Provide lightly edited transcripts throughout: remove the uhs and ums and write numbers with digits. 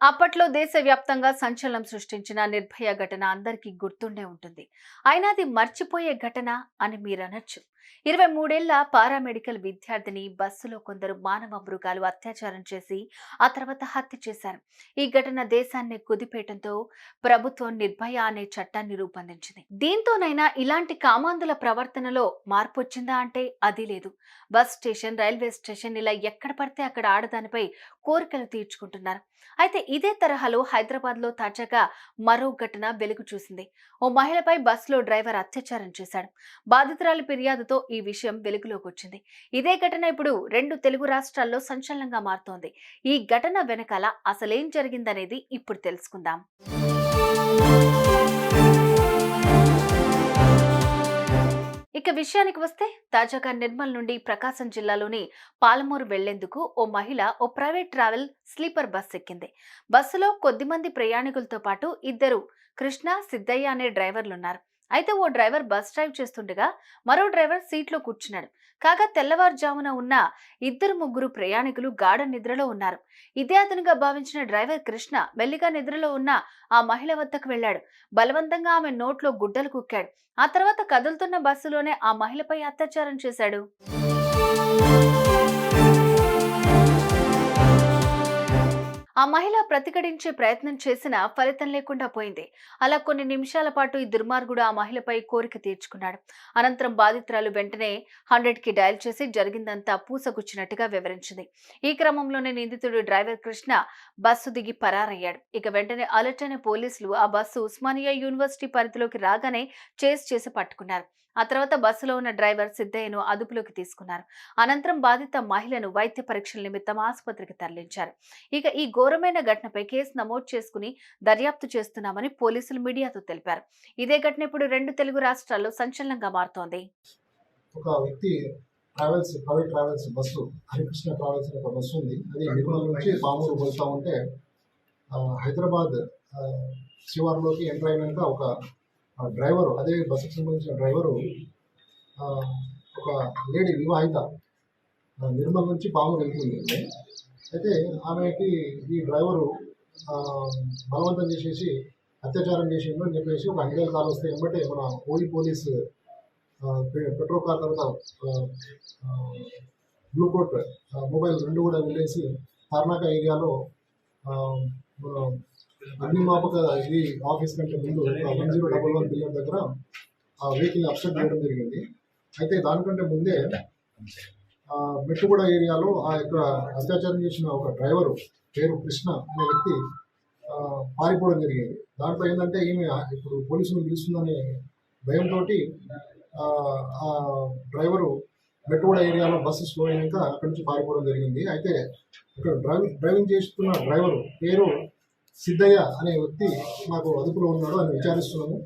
అప్పట్లో దేశవ్యాప్తంగా సంచలనం సృష్టించిన నిర్భయ ఘటన అందరికీ గుర్తుండే ఉంటుంది. అయినా అది మర్చిపోయే ఘటన అని మీరనొచ్చు. 23 ఏళ్ల పారామెడికల్ విద్యార్థిని బస్సులో కొందరు మానవ మృగాలు అత్యాచారం చేసి ఆ తర్వాత హత్య చేశారు. ఈ ఘటన దేశాన్ని కుదిపేయడంతో ప్రభుత్వం నిర్భయ అనే చట్టాన్ని రూపొందించింది. దీంతోనైనా ఇలాంటి కామాంధుల ప్రవర్తనలో మార్పు వచ్చిందా అంటే అది లేదు. బస్ స్టేషన్, రైల్వే స్టేషన్ ఇలా ఎక్కడ పడితే అక్కడ ఆడదానిపై కోరికలు తీర్చుకుంటున్నారు. అయితే ఇదే తరహాలో హైదరాబాద్ లో తాజాగా మరో ఘటన వెలుగు చూసింది. ఓ మహిళపై బస్సులో డ్రైవర్ అత్యాచారం చేశాడు. బాధితురాలి ఫిర్యాదుతో ఈ విషయం వెలుగులోకి వచ్చింది. ఇదే ఘటన ఇప్పుడు 2 తెలుగు రాష్ట్రాల్లో సంచలనంగా మారుతోంది. ఈ ఘటన వెనకాల అసలేం జరిగిందనేది ఇప్పుడు తెలుసుకుందాం. ఇక విషయానికి వస్తే తాజాగా నిర్మల్ నుండి ప్రకాశం జిల్లాలోని పాలమూరు వెళ్లేందుకు ఓ మహిళ ఓ ప్రైవేట్ ట్రావెల్ స్లీపర్ బస్ ఎక్కింది. బస్సులో కొద్దిమంది ప్రయాణికులతో పాటు ఇద్దరు కృష్ణ, సిద్ధయ్య అనే డ్రైవర్లున్నారు. అయితే ఓ డ్రైవర్ బస్ డ్రైవ్ చేస్తుండగా మరో డ్రైవర్ సీట్లో కూర్చున్నాడు. కాగా తెల్లవారుజామున ఉన్న ముగ్గురు ప్రయాణికులు గాఢ నిద్రలో ఉన్నారు. ఇదే అతనుగా భావించిన డ్రైవర్ కృష్ణ మెల్లిగా నిద్రలో ఉన్న ఆ మహిళ వద్దకు వెళ్లాడు. బలవంతంగా ఆమె నోట్లో గుడ్డలు కుక్కాడు. ఆ తర్వాత కదులుతున్న బస్సులోనే ఆ మహిళపై అత్యాచారం చేశాడు. ఆ మహిళ ప్రతిఘటించే ప్రయత్నం చేసినా ఫలితం లేకుండా పోయింది. అలా కొన్ని నిమిషాల పాటు ఈ దుర్మార్గుడు ఆ మహిళపై కోరిక తీర్చుకున్నాడు. అనంతరం బాధితురాలు వెంటనే 100కి డయల్ చేసి జరిగిందంతా పూసగుచ్చినట్టుగా వివరించింది. ఈ క్రమంలోనే నిందితుడు డ్రైవర్ కృష్ణ బస్సు దిగి పరారయ్యాడు. ఇక వెంటనే అలర్ట్ అయిన పోలీసులు ఆ బస్సు ఉస్మానియా యూనివర్సిటీ పరిధిలోకి రాగానే చేసి పట్టుకున్నారు. ఆ తర్వాత బస్సులో ఉన్న డ్రైవర్ సిద్ధయ్యను అదుపులోకి తీసుకున్నారు. అనంతరం బాధిత మహిళను వైద్య పరీక్షల నిమిత్తం ఆసుపత్రికి తరలించారు. ఇక ఈ ఘోరమైన ఘటనపై కేసు నమోదు చేసుకుని దర్యాప్తు చేస్తున్నామని పోలీసులు మీడియాతో తెలిపారు. ఇదే ఘటన ఇప్పుడు 2 తెలుగు రాష్ట్రాల్లో సంచలనంగా మారుతోంది. ఒక వ్యక్తి private travels bus, Harikrishna travels ఒక బస్సు ఉంది. అది నిర్మల్ నుంచి పామూరు వెళ్తా ఉంటే హైదరాబాద్ శివార్లోకి ఎంటర్ అయినాక ఒక డ్రైవరు, అదే బస్సుకు సంబంధించిన డ్రైవరు, ఒక లేడీ వివాహిత నిర్మల్ నుంచి పామూరు వెళ్తుంది. అయితే ఆమెకి ఈ డ్రైవరు బలవంతం చేసేసి అత్యాచారం చేసిండు అని చెప్పేసి ఒక 5,000 కాల్ వస్తే ఏమంటే మన పోలీస్ పెట్రోల్ కార్ తర్వాత బ్లూ కోట్ మొబైల్ 2 కూడా వెళ్ళేసి తార్నాక ఏరియాలో అగ్నిమాపక ఇది ఆఫీస్ కంటే ముందు 1011 బిలియన్ దగ్గర ఆ వెహికల్ని అబ్స్ట్రక్ట్ చేయడం జరిగింది. అయితే దానికంటే ముందే మెట్టుగూడ ఏరియాలో ఆ యొక్క అత్యాచారం చేసిన ఒక డ్రైవరు పేరు కృష్ణ అనే వ్యక్తి పారిపోవడం జరిగింది. దాంట్లో ఏంటంటే ఈమె ఇప్పుడు పోలీసులు పిలుస్తుందనే భయంతో ఆ డ్రైవరు మెట్టుగూడ ఏరియాలో బస్సు స్లో అయినాక అక్కడి నుంచి పారిపోవడం జరిగింది. అయితే ఇక్కడ డ్రైవింగ్ చేస్తున్న డ్రైవరు పేరు సిద్ధయ్య అనే వ్యక్తి మాకు అదుపులో ఉన్నాడు అని విచారిస్తున్నాము.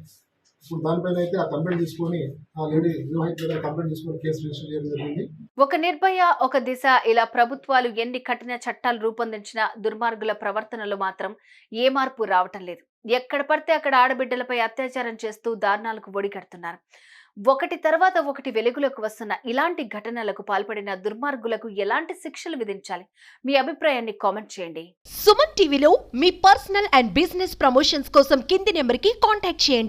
ఇప్పుడు దానిపైన అయితే ఆ కంప్లైంట్ తీసుకొని ఆ లేడీ వివాహిత కంప్లైంట్ తీసుకొని కేసు రిజిస్టర్ చేయడం జరిగింది. ఒక నిర్భయ, ఒక దిశ ఇలా ప్రభుత్వాలు ఎన్ని కఠిన చట్టాలు రూపొందించిన దుర్మార్గుల ప్రవర్తనలో మాత్రం ఏ మార్పు రావటం లేదు. ఎక్కడ పడితే అక్కడ ఆడబిడ్డలపై అత్యాచారం చేస్తూ దారుణాలకు ఒడిగడుతున్నారు. ఒకటి తర్వాత ఒకటి వెలుగులోకి వస్తున్న ఇలాంటి ఘటనలకు పాల్పడిన దుర్మార్గులకు ఎలాంటి శిక్షలు విధించాలి? మీ అభిప్రాయాన్ని కామెంట్ చేయండి. సుమన్ టీవీలో మీ పర్సనల్ అండ్ బిజినెస్ ప్రమోషన్స్ కోసం కింది నెంబర్కి కాంటాక్ట్ చేయండి.